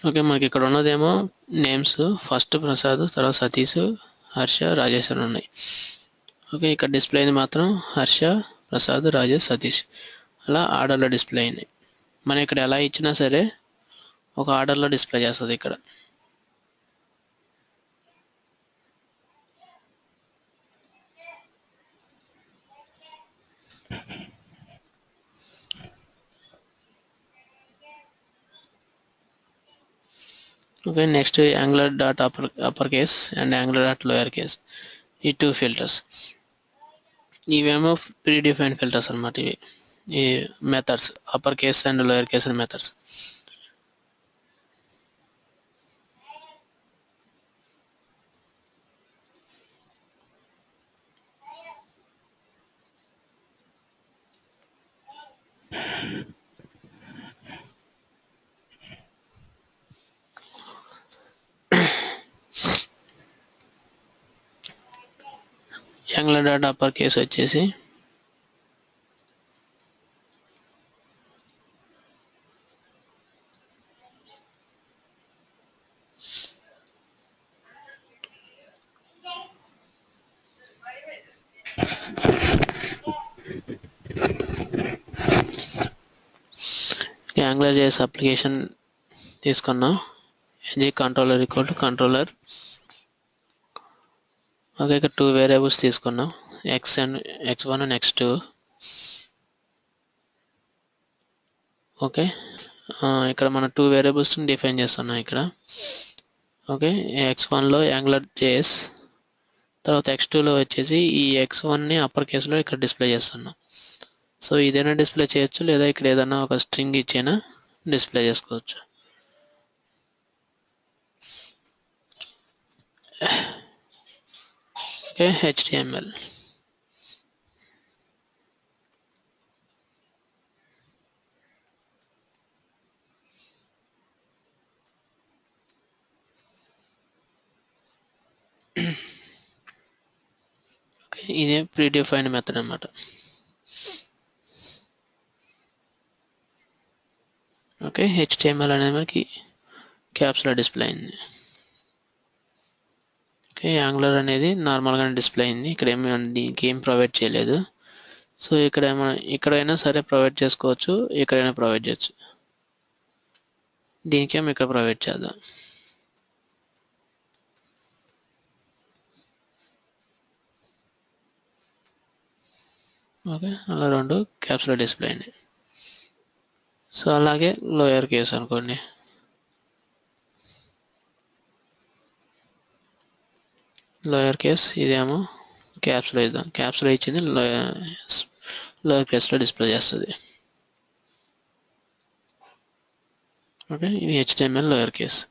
ఓకే, మనకి ఇక్కడ ఉన్నదేమో నేమ్స్ ఫస్ట్ ప్రసాద్, తర్వాత సతీష్, హర్ష, రాజేష్ అని ఉన్నాయి. ఓకే, ఇక్కడ డిస్ప్లే అయింది మాత్రం హర్ష, ప్రసాద్, రాజేష్, సతీష్ అలా ఆర్డర్లో డిస్ప్లే అయింది. మనం ఇక్కడ ఎలా ఇచ్చినా సరే ఒక ఆర్డర్లో డిస్ప్లే చేస్తుంది ఇక్కడ. Okay, next angular dot upper case and angular dot lower case, ఈ 2 ఫిల్టర్స్. ఇవేమో ప్రీ డిఫైన్డ్ ఫిల్టర్స్ అన్నమాట. ఇవి ఈ methods upper case and lower case and methods. Angular dot upper case వచ్చేసి యాంగులర్ JS అప్లికేషన్ తీసుకున్నాం. ng controller equal to controller. Okay, ఇక్కడ 2 variables తీసుకున్నాం, x1 and x2. Okay, ఇక్కడ మనం 2 వేరియబుల్స్ని డిఫైన్ చేస్తున్నాం ఇక్కడ. ఓకే, x1లో యాంగులర్ JS, తర్వాత x2లో వచ్చేసి ఈ x1ని అప్పర్ కేసులో ఇక్కడ డిస్ప్లే చేస్తున్నాం. సో ఇదైనా డిస్ప్లే చేయొచ్చు, లేదా ఇక్కడ ఏదైనా ఒక స్ట్రింగ్ ఇచ్చైనా డిస్ప్లే చేసుకోవచ్చు. Okay, HTML. ఓకే, ఇదే ప్రీ డిఫైన్డ్ మెథడ్ అన్నమాట. ఓకే, HTML అనేది మనకి క్యాప్స్లో డిస్ప్లే అయింది. ఓకే, యాంగులర్ అనేది నార్మల్గానే డిస్ప్లే అయింది. ఇక్కడ దీనికి ఏం ప్రొవైడ్ చేయలేదు. సో ఇక్కడైనా సరే ప్రొవైడ్ చేసుకోవచ్చు, ఇక్కడైనా ప్రొవైడ్ చేయొచ్చు. దీనికేమో ఇక్కడ ప్రొవైడ్ చేద్దాం. ఓకే, అలా రెండు క్యాప్స్లో డిస్ప్లే అయింది. సో అలాగే లోయర్ కేస్ అనుకోండి. లోయర్ కేస్ ఇదేమో క్యాప్స్లో ఇద్దాం. క్యాప్స్లో ఇచ్చింది లోయర్ కేస్లో డిస్ప్లే చేస్తుంది. ఓకే, ఇది HTML లోయర్ కేస్.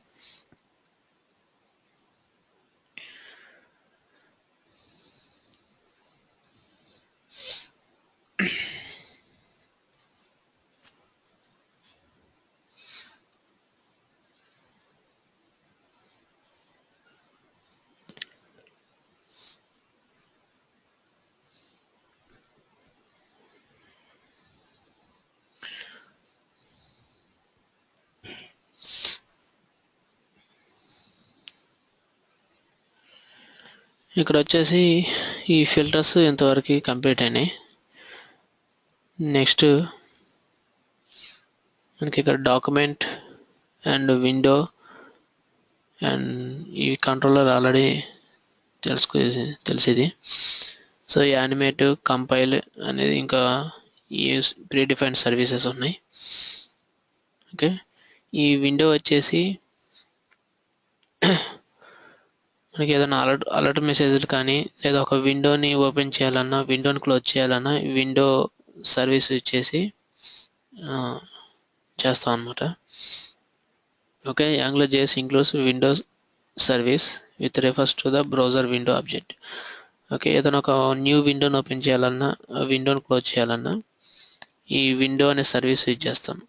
ఇక్కడ వచ్చేసి ఈ ఫిల్టర్స్ ఇంతవరకు కంప్లీట్ అయినాయి. నెక్స్ట్ మనకి ఇక్కడ డాక్యుమెంట్ అండ్ విండో అండ్ ఈ కంట్రోలర్ ఆల్రెడీ తెలిసింది. సో యానిమేట్, కంపైల్ అనేది ఇంకా ఈ ప్రీ డిఫైన్డ్ సర్వీసెస్ ఉన్నాయి. ఓకే, ఈ విండో వచ్చేసి మనకి ఏదైనా అలర్ట్ మెసేజ్లు కానీ లేదా ఒక విండోని ఓపెన్ చేయాలన్నా, విండోని క్లోజ్ చేయాలన్నా విండో సర్వీస్ ఇచ్చేసి చేస్తాం అనమాట. Okay, AngularJS includes Windows service with refers to the browser window object. Okay, ఏదైనా ఒక న్యూ విండోని ఓపెన్ చేయాలన్నా, విండోని క్లోజ్ చేయాలన్నా ఈ విండో అనే సర్వీస్ యూజ్ చేస్తాం.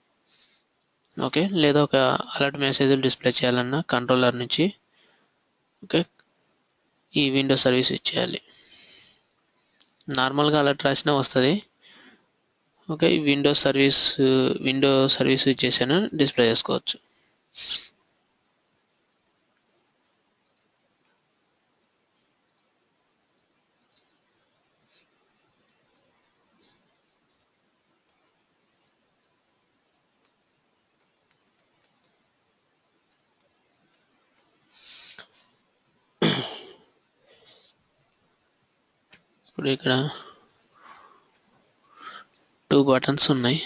ఓకే, లేదా ఒక అలర్ట్ మెసేజ్లు డిస్ప్లే చేయాలన్నా కంట్రోలర్ నుంచి ఓకే ఈ విండో సర్వీస్ ఇచ్చేయాలి. నార్మల్గా అలర్ట్ రాసినా వస్తుంది. ఓకే, విండో సర్వీస్ ఇచ్చేసాను డిస్ప్లే చేసుకోవచ్చు. ఇప్పుడు ఇక్కడ 2 బటన్స్ ఉన్నాయి.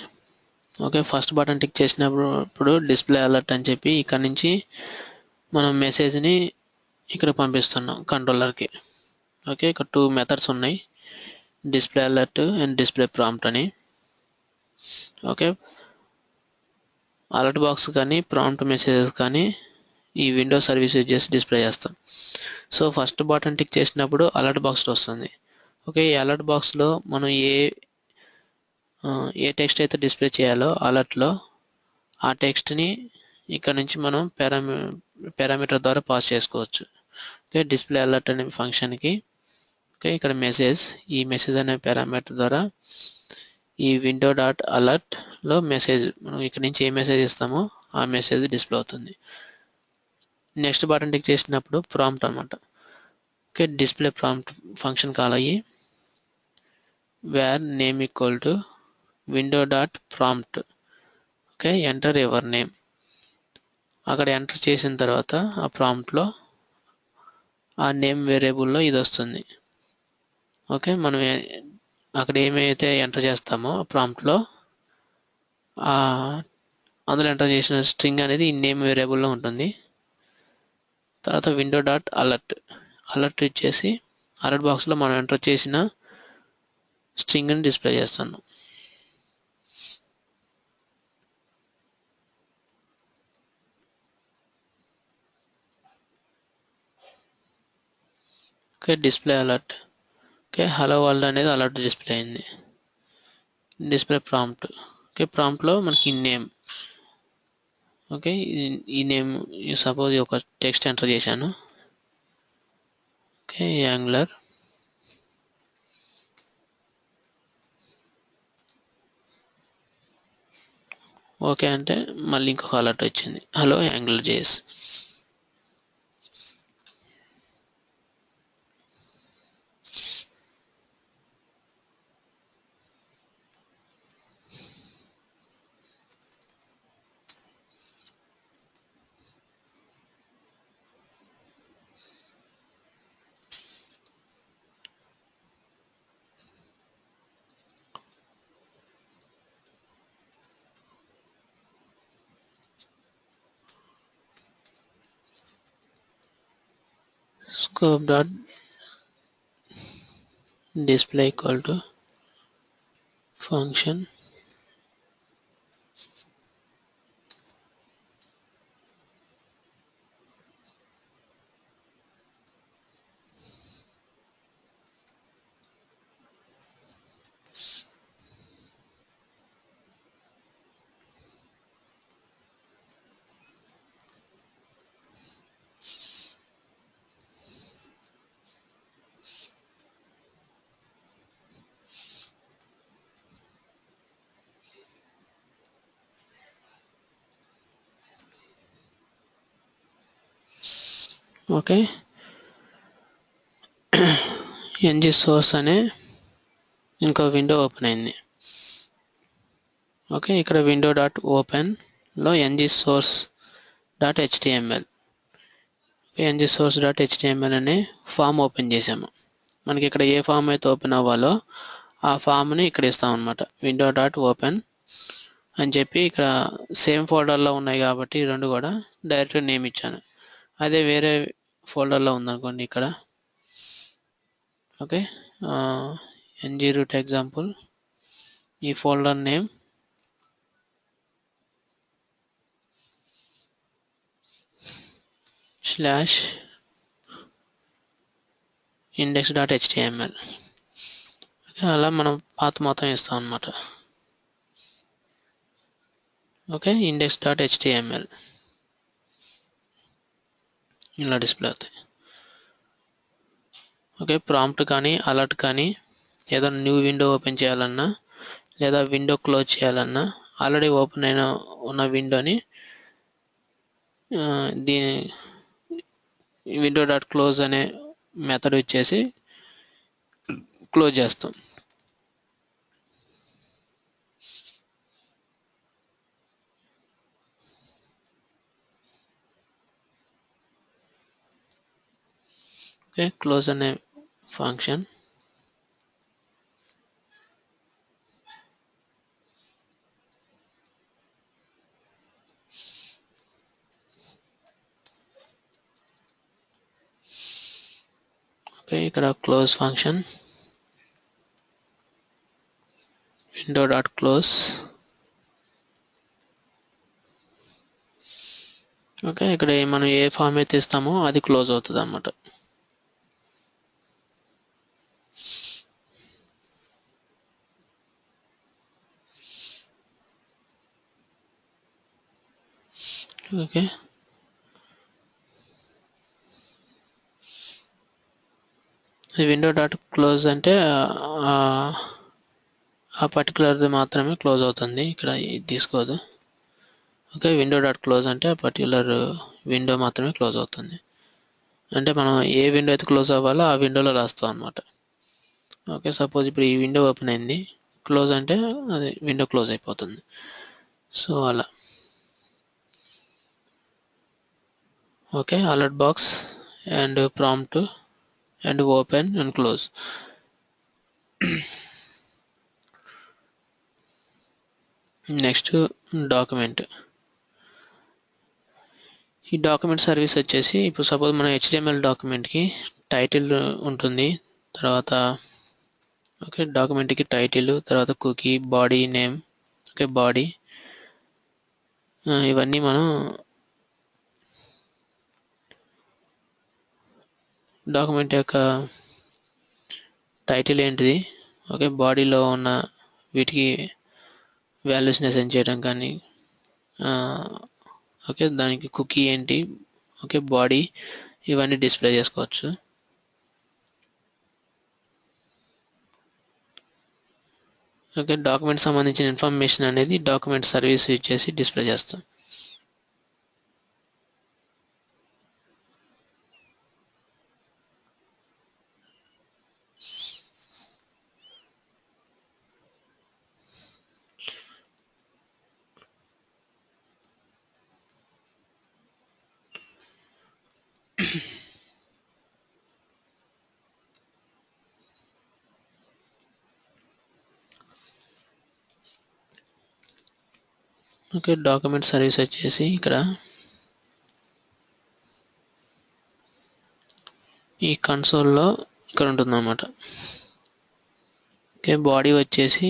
ఓకే, ఫస్ట్ బటన్ టిక్ చేసినప్పుడు డిస్ప్లే అలర్ట్ అని చెప్పి ఇక్కడ నుంచి మనం మెసేజ్ని ఇక్కడ పంపిస్తున్నాం కంట్రోలర్కి. ఓకే, ఇక్కడ 2 మెథడ్స్ ఉన్నాయి, display alert and display prompt అని. ఓకే, అలర్ట్ బాక్స్ కానీ ప్రాంప్ట్ మెసేజెస్ కానీ ఈ విండో సర్వీస్ యూజ్ చేసి డిస్ప్లే చేస్తాం. సో ఫస్ట్ బటన్ టిక్ చేసినప్పుడు అలర్ట్ బాక్స్ వస్తుంది. ఓకే, ఈ అలర్ట్ బాక్స్లో మనం ఏ టెక్స్ట్ అయితే డిస్ప్లే చేయాలో అలర్ట్లో ఆ టెక్స్ట్ని ఇక్కడ నుంచి మనం పారామీటర్ ద్వారా పాస్ చేసుకోవచ్చు. ఓకే, డిస్ప్లే అలర్ట్ అనే ఫంక్షన్కి ఓకే ఇక్కడ ఈ మెసేజ్ అనే పారామీటర్ ద్వారా ఈ విండో డాట్ అలర్ట్లో మెసేజ్ మనం ఇక్కడ నుంచి ఏ మెసేజ్ ఇస్తామో ఆ మెసేజ్ డిస్ప్లే అవుతుంది. నెక్స్ట్ బటన్ టిక్ చేసినప్పుడు ప్రాంప్ట్ అనమాట. Okay, display prompt function call అయ్యి where name equal to window dot prompt. Okay, enter your name. అక్కడ ఎంటర్ చేసిన తర్వాత ఆ ప్రాంప్ట్లో ఆ నేమ్ వేరియబుల్లో ఇది వస్తుంది. ఓకే, మనం అక్కడ ఏమైతే ఎంటర్ చేస్తామో ప్రాంప్ట్లో అందులో ఎంటర్ చేసిన స్ట్రింగ్ అనేది ఈ నేమ్ వేరియబుల్లో ఉంటుంది. తర్వాత విండో డాట్ అలర్ట్ ఇచ్చేసి అలర్ట్ బాక్స్లో మనం ఎంటర్ చేసిన స్ట్రింగ్ని డిస్ప్లే చేస్తున్నాం. Okay, display alert. Okay, hello world అనేది అలర్ట్ డిస్ప్లే అయింది. Display prompt. ఓకే, ప్రాంప్ట్లో మనకి నేమ్. ఓకే, ఈ నేమ్ సపోజ్ ఒక టెక్స్ట్ ఎంటర్ చేశాను. Okay, angular. ఓకే అంటే మళ్ళీ ఇంకొక అలర్ట్ వచ్చింది, hello AngularJS. scope dot display equal to function okay ng source అనే ఇంకో విండో ఓపెన్ అయింది. ఓకే ఇక్కడ విండో డాట్ ఓపెన్ లో ng source dot html ng source dot html అనే ఫామ్ ఓపెన్ చేసాము. మనకి ఇక్కడ ఏ ఫామ్ అయితే ఓపెన్ అవ్వాలో ఆ ఫామ్ని ఇక్కడ ఇస్తాం అనమాట. విండో డాట్ ఓపెన్ అని చెప్పి ఇక్కడ సేమ్ ఫోల్డర్లో ఉన్నాయి కాబట్టి ఈ రెండు కూడా డైరెక్ట్గా నేమ్ ఇచ్చాను. అదే వేరే ఫోల్డర్లో ఉందనుకోండి ఇక్కడ ఓకే ng root ఎగ్జాంపుల్ ఈ ఫోల్డర్ నేమ్ /index.html అలా మనం పాత్ మొత్తం ఇస్తాం అనమాట. ఓకే index.html ఇలా డిస్ప్లే అవుతాయి. ఓకే ప్రాంప్ట్ కానీ అలర్ట్ కానీ ఏదైనా న్యూ విండో ఓపెన్ చేయాలన్నా లేదా విండో క్లోజ్ చేయాలన్నా ఆల్రెడీ ఓపెన్ అయిన ఉన్న విండోని దీని విండో డాట్ క్లోజ్ అనే మెథడ్ ఇచ్చేసి క్లోజ్ చేస్తాం. ఓకే క్లోజ్ అనే ఫంక్షన్ ఓకే ఇక్కడ close function window dot close okay ఇక్కడ మనం ఏ ఫామ్ అయితే ఇస్తామో అది క్లోజ్ అవుతుంది అన్నమాట. ఓకే విండో డాట్ క్లోజ్ అంటే ఆ పర్టికులర్ది మాత్రమే క్లోజ్ అవుతుంది, ఇక్కడ ఇది తీసుకోదు. ఓకే విండో డాట్ క్లోజ్ అంటే ఆ పర్టికులర్ విండో మాత్రమే క్లోజ్ అవుతుంది. అంటే మనం ఏ విండో అయితే క్లోజ్ అవ్వాలో ఆ విండోలో రాస్తాం అనమాట. ఓకే సపోజ్ ఇప్పుడు ఈ విండో ఓపెన్ అయింది, క్లోజ్ అంటే అది విండో క్లోజ్ అయిపోతుంది. సో అలా okay alert box and prompt and open and close. Next document. ఈ డాక్యుమెంట్ సర్వీస్ వచ్చేసి ఇప్పుడు సపోజ్ మన HTML డాక్యుమెంట్కి టైటిల్ ఉంటుంది, తర్వాత ఓకే డాక్యుమెంట్కి టైటిల్, తర్వాత cookie, body name, okay body, ఇవన్నీ మనం డాక్యుమెంట్ యొక్క టైటిల్ ఏంటిది, ఓకే బాడీలో ఉన్న వీటికి వాల్యూస్ని అసైన్ చేయడం కానీ, ఓకే దానికి కుకీ ఏంటి, ఓకే బాడీ, ఇవన్నీ డిస్ప్లే చేసుకోవచ్చు. ఓకే డాక్యుమెంట్ సంబంధించిన ఇన్ఫర్మేషన్ అనేది డాక్యుమెంట్ సర్వీస్ యూజ్ చేసి డిస్ప్లే చేస్తాం. ఓకే డాక్యుమెంట్ సర్వీస్ వచ్చేసి ఇక్కడ ఈ కన్సోల్లో ఇక్కడ ఉంటుందన్నమాట. ఓకే, బాడీ వచ్చేసి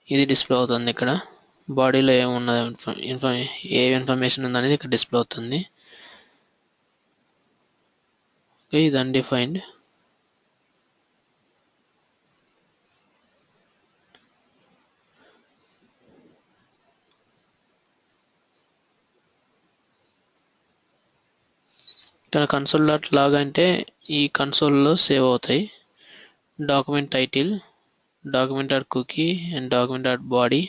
ఇది డిస్ప్లే అవుతుంది. ఇక్కడ బాడీలో ఏమున్నది ఏ ఇన్ఫర్మేషన్ ఉందనేది ఇక్కడ డిస్ప్లే అవుతుంది. ఓకే, ఇది అన్డిఫైన్డ్. ఇక్కడ కన్సోల్ డాట్ లాగ్ అంటే ఈ కన్సోల్లో సేవ్ అవుతాయి. Document title, document dot cookie and document dot body.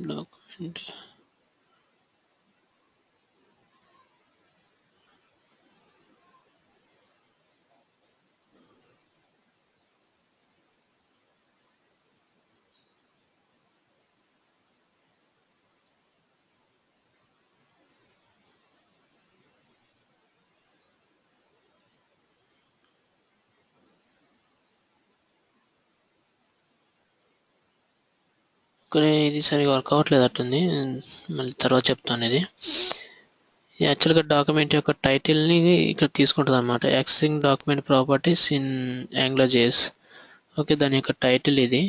Document ఇది సరిగా వర్క్ అవ్వట్లేదు అట్టుంది, మళ్ళీ తర్వాత చెప్తాను. ఇది యాక్చువల్గా డాక్యుమెంట్ యొక్క టైటిల్ని ఇక్కడ తీసుకుంటుంది అనమాట. Accessing document properties in AngularJS. Okay, దాని యొక్క టైటిల్ ఇది.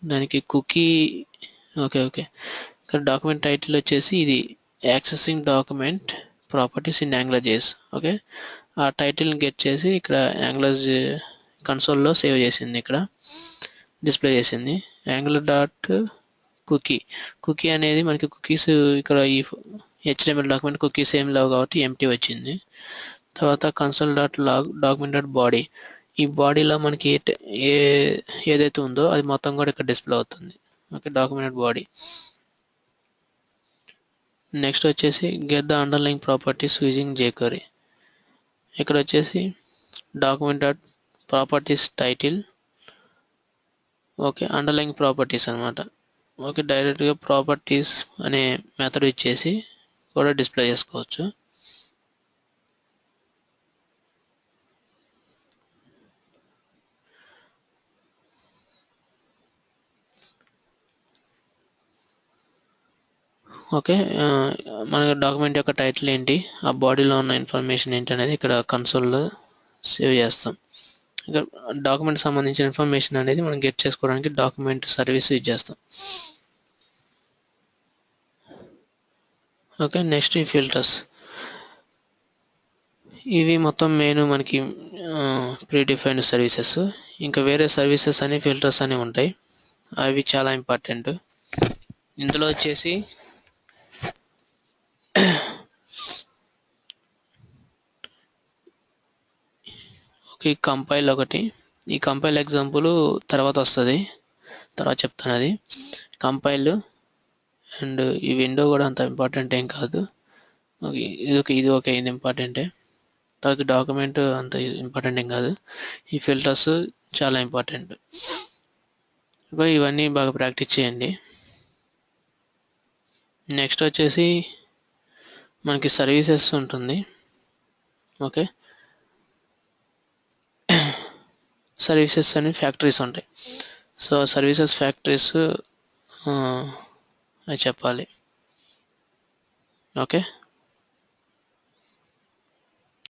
దానికి కుకీ ఓకే ఇక్కడ డాక్యుమెంట్ టైటిల్ వచ్చేసి ఇది accessing document properties in AngularJS. Okay, ఆ టైటిల్ని గెట్ చేసి ఇక్కడ Angular కన్సోల్లో సేవ్ చేసింది, ఇక్కడ డిస్ప్లే చేసింది. యాంగులర్ డాట్ కుకీ అనేది మనకి కుకీస్ ఇక్కడ ఈ HTML డాక్యుమెంట్ కుకీస్ ఏం లేవు కాబట్టి ఎంటీ వచ్చింది. తర్వాత console dot log document dot body, ఈ బాడీలో మనకి ఏదైతే ఉందో అది మొత్తం కూడా ఇక్కడ డిస్ప్లే అవుతుంది. Okay, document body. నెక్స్ట్ వచ్చేసి get the underline properties using jQuery. ఇక్కడ వచ్చేసి document dot properties title. Okay, underline properties అనమాట. ఓకే, డైరెక్ట్గా ప్రాపర్టీస్ అనే మెథడ్ ఇచ్చేసి కూడా డిస్ప్లే చేసుకోవచ్చు. ఓకే, మన డాక్యుమెంట్ యొక్క టైటిల్ ఏంటి, ఆ బాడీలో ఉన్న ఇన్ఫర్మేషన్ ఏంటి అనేది ఇక్కడ కన్సోల్లో సేవ్ చేస్తాం. ఇక్కడ డాక్యుమెంట్ సంబంధించిన ఇన్ఫర్మేషన్ అనేది మనం గెట్ చేసుకోవడానికి డాక్యుమెంట్ సర్వీస్ యూజ్ చేస్తాం. ఓకే, నెక్స్ట్ ఈ ఫిల్టర్స్. ఇవి మొత్తం మెయిన్ మనకి ప్రీ డిఫైన్డ్ సర్వీసెస్. ఇంకా వేరే సర్వీసెస్ అని ఫిల్టర్స్ అని ఉంటాయి, అవి చాలా ఇంపార్టెంట్. ఇందులో వచ్చేసి ఓకే, కంపైల్ ఒకటి. ఈ కంపైల్ ఎగ్జాంపుల్ తర్వాత వస్తుంది, తర్వాత చెప్తాను అది. కంపైల్ అండ్ ఈ విండో కూడా అంత ఇంపార్టెంట్ ఏం కాదు. ఇది ఇంపార్టెంటే. తర్వాత డాక్యుమెంట్ అంత ఇంపార్టెంట్ ఏం కాదు. ఈ ఫిల్టర్స్ చాలా ఇంపార్టెంట్. ఇవన్నీ బాగా ప్రాక్టీస్ చేయండి. నెక్స్ట్ వచ్చేసి మనకి సర్వీసెస్ ఉంటుంది. ఓకే, సర్వీసెస్ అని ఫ్యాక్టరీస్ ఉంటాయి. సో సర్వీసెస్ ఫ్యాక్టరీస్ అది చెప్పాలి. ఓకే.